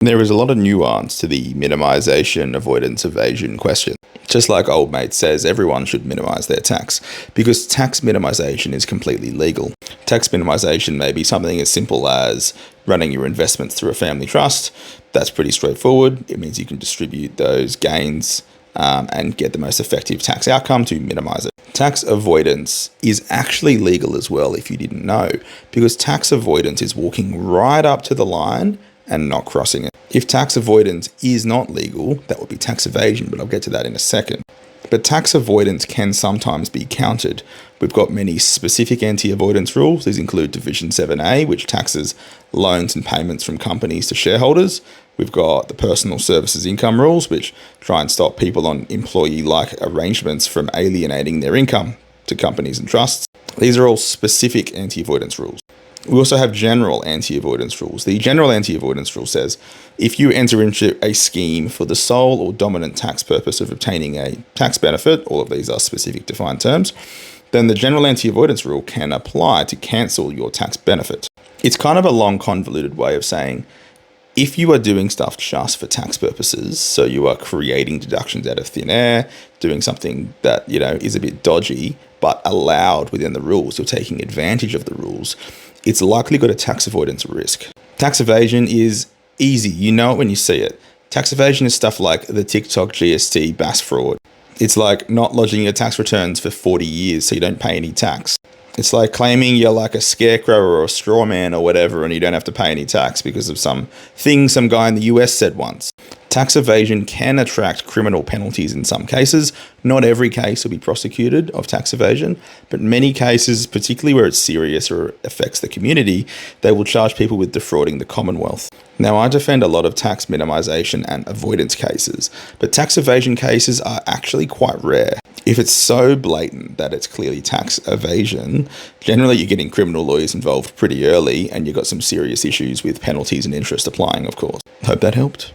There is a lot of nuance to the minimisation, avoidance, evasion question. Just like old mate says, everyone should minimise their tax because tax minimisation is completely legal. Tax minimisation may be something as simple as running your investments through a family trust. That's pretty straightforward. It means you can distribute those gains and get the most effective tax outcome to minimise it. Tax avoidance is actually legal as well if you didn't know, because tax avoidance is walking right up to the line and not crossing it. If tax avoidance is not legal, that would be tax evasion, but I'll get to that in a second. But tax avoidance can sometimes be countered. We've got many specific anti-avoidance rules. These include Division 7A, which taxes loans and payments from companies to shareholders. We've got the personal services income rules, which try and stop people on employee-like arrangements from alienating their income to companies and trusts. These are all specific anti-avoidance rules. We also have general anti-avoidance rules. The general anti-avoidance rule says, if you enter into a scheme for the sole or dominant tax purpose of obtaining a tax benefit, all of these are specific defined terms, then the general anti-avoidance rule can apply to cancel your tax benefit. It's kind of a long, convoluted way of saying, if you are doing stuff just for tax purposes, so you are creating deductions out of thin air, doing something that, is a bit dodgy, but allowed within the rules, you're taking advantage of the rules, it's likely got a tax avoidance risk. Tax evasion is easy. You know it when you see it. Tax evasion is stuff like the TikTok GST BAS fraud. It's like not lodging your tax returns for 40 years so you don't pay any tax. It's like claiming you're like a scarecrow or a straw man or whatever and you don't have to pay any tax because of some guy in the US said once. Tax evasion can attract criminal penalties in some cases. Not every case will be prosecuted of tax evasion, but many cases, particularly where it's serious or affects the community, they will charge people with defrauding the Commonwealth. Now, I defend a lot of tax minimisation and avoidance cases, but tax evasion cases are actually quite rare. If it's so blatant that it's clearly tax evasion, generally you're getting criminal lawyers involved pretty early and you've got some serious issues with penalties and interest applying, of course. Hope that helped.